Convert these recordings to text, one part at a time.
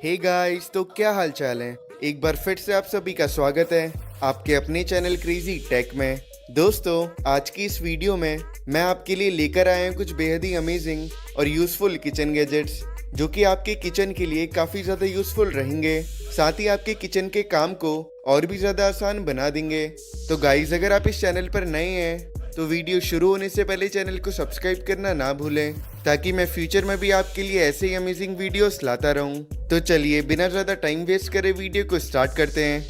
Hey guys, तो क्या हाल चाल है। एक बार फिर से आप सभी का स्वागत है आपके अपने चैनल क्रेजी टेक में। दोस्तों, आज की इस वीडियो में मैं आपके लिए लेकर आया हूँ कुछ बेहद ही अमेजिंग और यूजफुल किचन गैजेट्स जो कि आपके किचन के लिए काफी ज्यादा यूजफुल रहेंगे, साथ ही आपके किचन के काम को और भी ज्यादा आसान बना देंगे। तो गाइस, अगर आप इस चैनल पर नए हैं तो वीडियो शुरू होने से पहले चैनल को सब्सक्राइब करना ना भूलें, ताकि मैं फ्यूचर में भी आपके लिए ऐसे ही अमेजिंग वीडियोस लाता रहूं। तो चलिए बिना ज़्यादा टाइम वेस्ट करे वीडियो को स्टार्ट करते हैं।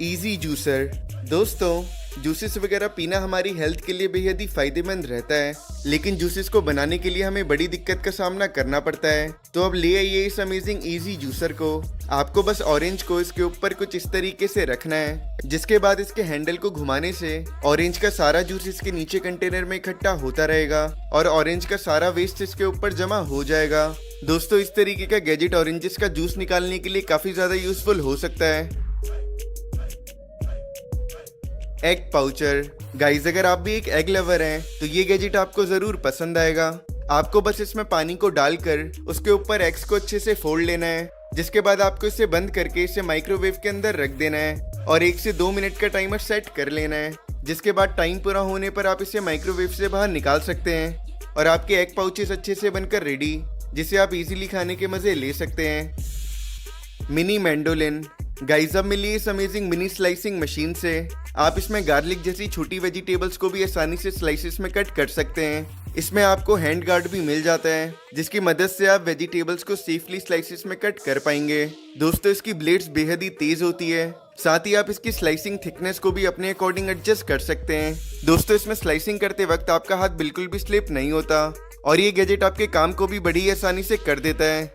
Easy juicer. दोस्तों, जूसेस वगैरह पीना हमारी हेल्थ के लिए बेहद ही फायदेमंद रहता है, लेकिन जूसेस को बनाने के लिए हमें बड़ी दिक्कत का सामना करना पड़ता है। तो अब ले आइए इस अमेजिंग इजी जूसर को। आपको बस ऑरेंज को इसके ऊपर कुछ इस तरीके से रखना है, जिसके बाद इसके हैंडल को घुमाने से ऑरेंज का सारा जूस इसके नीचे कंटेनर में इकट्ठा होता रहेगा और ऑरेंज का सारा वेस्ट इसके ऊपर जमा हो जाएगा। दोस्तों, इस तरीके का गैजेट ऑरेंजेस का जूस निकालने के लिए काफी ज्यादा यूजफुल हो सकता है। Egg voucher. गाइस, अगर आप भी एक एग लवर हैं तो ये गैजेट आपको जरूर पसंद आएगा। आपको बस इसमें पानी को डालकर उसके ऊपर एग्स को अच्छे से फोल्ड लेना है, जिसके बाद आपको इसे बंद करके इसे माइक्रोवेव के अंदर रख देना है और 1 से 2 मिनट का टाइमर सेट कर लेना है। जिसके बाद टाइम पूरा होने पर आप इसे माइक्रोवेव से बाहर निकाल सकते हैं और आपके एग पाउचेस अच्छे से बनकर रेडी, जिसे आप इजीली खाने के मजे ले सकते हैं। Mini mandolin. गाइस, अब मिली इस अमेजिंग मिनी स्लाइसिंग मशीन से आप इसमें गार्लिक जैसी छोटी वेजिटेबल्स को भी आसानी से स्लाइसेस में कट कर सकते हैं। इसमें आपको हैंड गार्ड भी मिल जाता है, जिसकी मदद से आप वेजिटेबल्स को सेफली स्लाइसेस में कट कर पाएंगे। दोस्तों, इसकी ब्लेड्स बेहद ही तेज होती है, साथ ही आप इसकी स्लाइसिंग थिकनेस को भी अपने अकॉर्डिंग एडजस्ट कर सकते हैं। दोस्तों, इसमें स्लाइसिंग करते वक्त आपका हाथ बिल्कुल भी स्लिप नहीं होता और ये गैजेट आपके काम को भी बड़ी आसानी से कर देता है।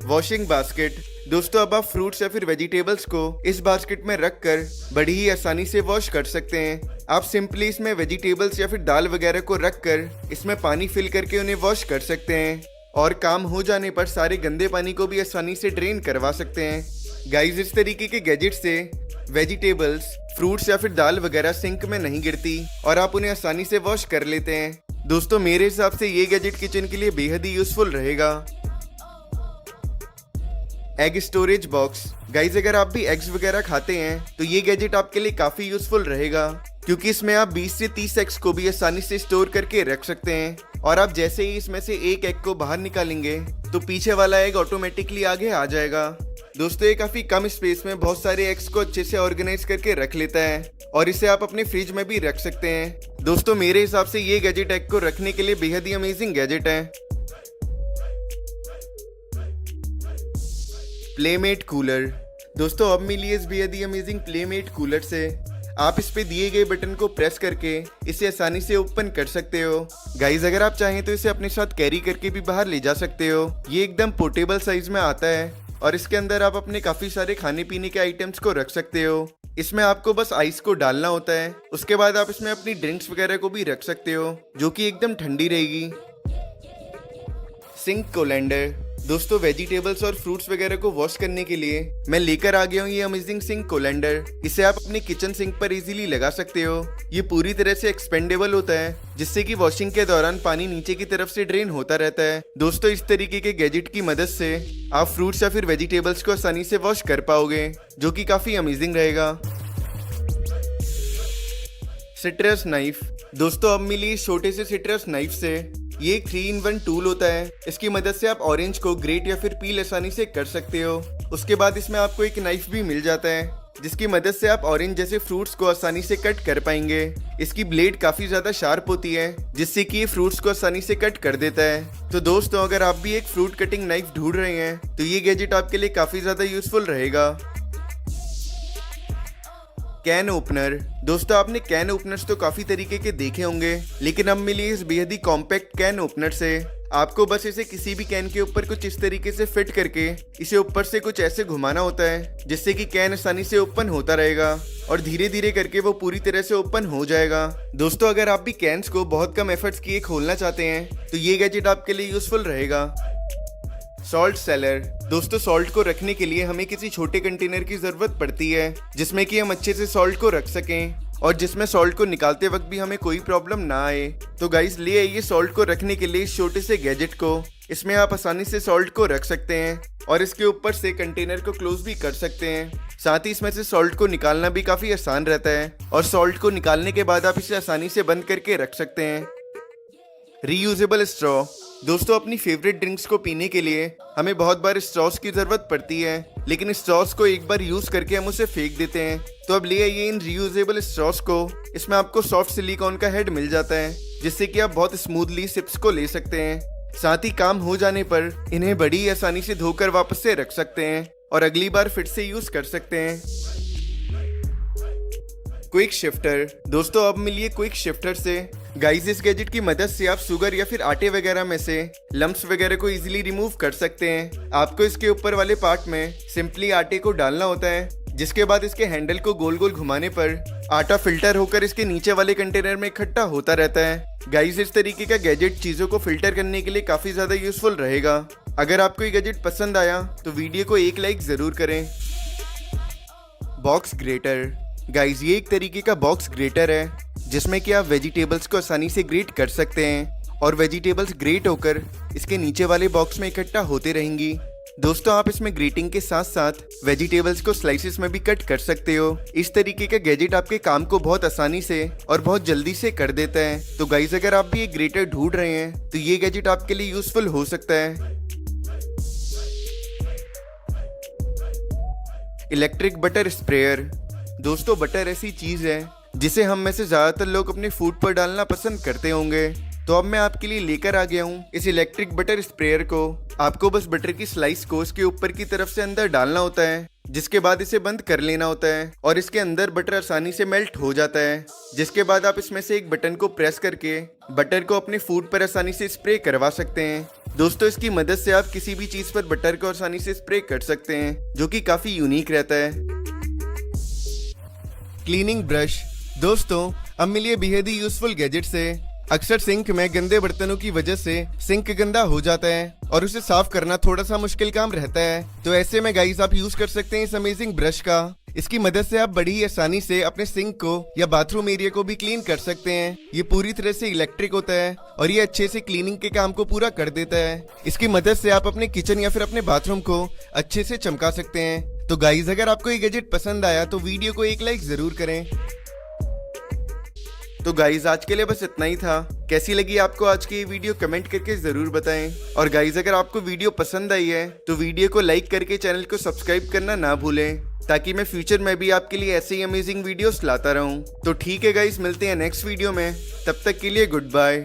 Washing basket. दोस्तों, अब आप फ्रूट्स या फिर वेजिटेबल्स को इस बास्केट में रखकर बड़ी ही आसानी से वॉश कर सकते हैं। आप सिंपली इसमें वेजिटेबल्स या फिर दाल वगैरह को रखकर इसमें पानी फिल करके उन्हें वॉश कर सकते हैं और काम हो जाने पर सारे गंदे पानी को भी आसानी से ड्रेन करवा सकते हैं। गाइस, इस तरीके के गैजेट से वेजिटेबल्स, फ्रूट्स या फिर दाल वगैरह सिंक में नहीं गिरती और आप उन्हें आसानी से वॉश कर लेते हैं। दोस्तों, मेरे हिसाब से ये गैजेट किचन के लिए बेहद ही यूजफुल रहेगा। Egg storage box. गाइस, अगर आप भी एग्स वगैरह खाते हैं तो ये गैजेट आपके लिए काफी यूजफुल रहेगा, क्योंकि इसमें आप 20 से 30 एग्स को भी आसानी से स्टोर करके रख सकते हैं और आप जैसे ही इसमें से एक एग को बाहर निकालेंगे तो पीछे वाला एग ऑटोमेटिकली आगे आ जाएगा। दोस्तों, ये काफी कम स्पेस में बहुत सारे एग्स को अच्छे से ऑर्गेनाइज करके रख लेता है और इसे आप अपने फ्रिज में भी रख सकते हैं। दोस्तों, मेरे हिसाब से ये गैजेट एग को रखने के लिए बेहद ही अमेजिंग गैजेट है। Playmate cooler. दोस्तों, अब मिली इस बेहद ही अमेजिंग प्लेमेट कूलर से आप इस पे दिए गए बटन को प्रेस करके इसे आसानी से ओपन कर सकते हो। गाइस, अगर आप चाहें तो इसे अपने साथ कैरी करके भी बाहर ले जा सकते हो। ये एकदम पोर्टेबल साइज में आता है और इसके अंदर आप अपने काफी सारे खाने पीने के आइटम्स को रख सकते हो। इसमें आपको बस आइस को डालना होता है, उसके बाद आप इसमें अपनी ड्रिंक्स वगैरह को भी रख सकते हो, जो कि एकदम ठंडी रहेगी। सिंक कोलैंडर। दोस्तों, वेजिटेबल्स और फ्रूट्स वगैरह को वॉश करने के लिए मैं लेकर आ गया हूँ ये अमेजिंग सिंक कोलैंडर। इसे आप अपने किचन सिंक पर इजीली लगा सकते हो। ये पूरी तरह से एक्सपेंडेबल होता है, जिससे कि वॉशिंग के दौरान पानी नीचे की तरफ से ड्रेन होता रहता है। दोस्तों, इस तरीके के गैजेट की मदद से आप फ्रूट्स या फिर वेजिटेबल्स को आसानी से वॉश कर पाओगे, जो कि काफी अमेजिंग रहेगा। Citrus knife. दोस्तों, अब मिली इस छोटे से सिट्रस नाइफ से ये एक 3-in-1 टूल होता है। इसकी मदद से आप ऑरेंज को ग्रेट या फिर पील आसानी से कर सकते हो। उसके बाद इसमें आपको एक नाइफ भी मिल जाता है, जिसकी मदद से आप ऑरेंज जैसे फ्रूट्स को आसानी से कट कर पाएंगे। इसकी ब्लेड काफी ज्यादा शार्प होती है, जिससे कि ये फ्रूट्स को आसानी से कट कर देता है। तो दोस्तों, अगर आप भी एक फ्रूट कटिंग नाइफ ढूंढ रहे हैं तो ये गैजेट आपके लिए काफी ज्यादा यूजफुल रहेगा। Can opener. दोस्तों, आपने कैन ओपनर्स तो काफी तरीके के देखे होंगे, लेकिन अब मिली इस बेहद ही कॉम्पैक्ट कैन ओपनर से आपको बस इसे किसी भी कैन के ऊपर कुछ इस तरीके से फिट करके इसे ऊपर से कुछ ऐसे घुमाना होता है, जिससे कि कैन आसानी से ओपन होता रहेगा और धीरे धीरे करके वो पूरी तरह से ओपन हो जाएगा। दोस्तों, अगर आप भी कैन्स को बहुत कम एफर्ट्स किए खोलना चाहते हैं तो ये गैजेट आपके लिए यूजफुल रहेगा। Salt seller. दोस्तों, सॉल्ट को रखने के लिए हमें किसी छोटे कंटेनर की जरूरत पड़ती है, जिसमें कि हम अच्छे से सॉल्ट को रख सकें। और जिसमें सॉल्ट को निकालते वक्त भी हमें कोई प्रॉब्लम ना आए। तो गाइस ले आइए सॉल्ट को रखने के लिए इस छोटे से गैजेट को। इसमें आप आसानी से सॉल्ट को रख सकते हैं और इसके ऊपर से कंटेनर को क्लोज भी कर सकते हैं। साथ ही इसमें से सॉल्ट को निकालना भी काफी आसान रहता है और सॉल्ट को निकालने के बाद आप इसे आसानी से बंद करके रख सकते हैं। Reusable straw. दोस्तों अपनी फेवरेट ड्रिंक्स को पीने के लिए हमें बहुत बार स्ट्रॉस की जरूरत पड़ती है, लेकिन स्ट्रॉस को एक बार यूज करके हम उसे फेंक देते हैं। तो अब ले आइए इन रीयूजेबल स्ट्रॉस को। इसमें आपको सॉफ्ट सिलिकॉन का हेड मिल जाता है जिससे कि आप बहुत स्मूथली सिप्स को ले सकते हैं। साथ ही काम हो जाने पर इन्हें बड़ी आसानी से धोकर वापस से रख सकते हैं और अगली बार फिर से यूज कर सकते हैं। Quick shifter. दोस्तों अब मिलिए क्विक शिफ्टर से। गाइस इस गैजेट की मदद से आप शुगर या फिर आटे वगैरह में से लम्प्स वगैरह को इजीली रिमूव कर सकते हैं। आपको इसके ऊपर वाले पार्ट में सिंपली आटे को डालना होता है, जिसके बाद इसके हैंडल को गोल गोल घुमाने पर आटा फिल्टर होकर इसके नीचे वाले कंटेनर में इकट्ठा होता रहता है। गाइस इस तरीके का गैजेट चीजों को फिल्टर करने के लिए काफी ज्यादा यूजफुल रहेगा। अगर आपको ये गैजेट पसंद आया तो वीडियो को एक लाइक जरूर करें। Box greater. गाइस ये एक तरीके का बॉक्स ग्रेटर है जिसमें कि आप वेजिटेबल्स को आसानी से ग्रेट कर सकते हैं और वेजिटेबल्स ग्रेट होकर इसके नीचे वाले बॉक्स में इकट्ठा होते रहेंगी। दोस्तों आप इसमें ग्रेटिंग के साथ साथ वेजिटेबल्स को स्लाइसेस में भी कट कर सकते हो। इस तरीके का गैजेट आपके काम को बहुत आसानी से और बहुत जल्दी से कर देता है। तो गाइस अगर आप भी एक ग्रेटर ढूंढ रहे हैं तो ये गैजेट आपके लिए यूजफुल हो सकता है। Electric butter sprayer. दोस्तों बटर ऐसी चीज है जिसे हम में से ज्यादातर लोग अपने फूड पर डालना पसंद करते होंगे। तो अब मैं आपके लिए लेकर आ गया हूँ इस इलेक्ट्रिक बटर स्प्रेयर को। आपको बस बटर की स्लाइस को इसके ऊपर की तरफ से अंदर डालना होता है, जिसके बाद इसे बंद कर लेना होता है और इसके अंदर बटर आसानी से मेल्ट हो जाता है। जिसके बाद आप इसमें से एक बटन को प्रेस करके बटर को अपने फूड पर आसानी से स्प्रे करवा सकते हैं। दोस्तों इसकी मदद से आप किसी भी चीज पर बटर को आसानी से स्प्रे कर सकते हैं, जो कि काफी यूनिक रहता है। Cleaning brush. दोस्तों अब मिलिए बेहद ही यूजफुल गैजेट से। अक्सर सिंक में गंदे बर्तनों की वजह से सिंक गंदा हो जाता है और उसे साफ करना थोड़ा सा मुश्किल काम रहता है। तो ऐसे में गाइस आप यूज कर सकते हैं इस अमेजिंग ब्रश का। इसकी मदद से आप बड़ी ही आसानी से अपने सिंक को या बाथरूम एरिया को भी क्लीन कर सकते हैं। ये पूरी तरह से इलेक्ट्रिक होता है और ये अच्छे से क्लीनिंग के काम को पूरा कर देता है। इसकी मदद से आप अपने किचन या फिर अपने बाथरूम को अच्छे से चमका सकते हैं। तो गाइस अगर आपको ये गैजेट पसंद आया तो वीडियो को एक लाइक जरूर करें। तो गाइज आज के लिए बस इतना ही था। कैसी लगी आपको आज की ये वीडियो कमेंट करके जरूर बताएं। और गाइज अगर आपको वीडियो पसंद आई है तो वीडियो को लाइक करके चैनल को सब्सक्राइब करना ना भूलें, ताकि मैं फ्यूचर में भी आपके लिए ऐसे ही अमेजिंग वीडियोस लाता रहूं। तो ठीक है गाइज, मिलते हैं नेक्स्ट वीडियो में। तब तक के लिए गुड बाय।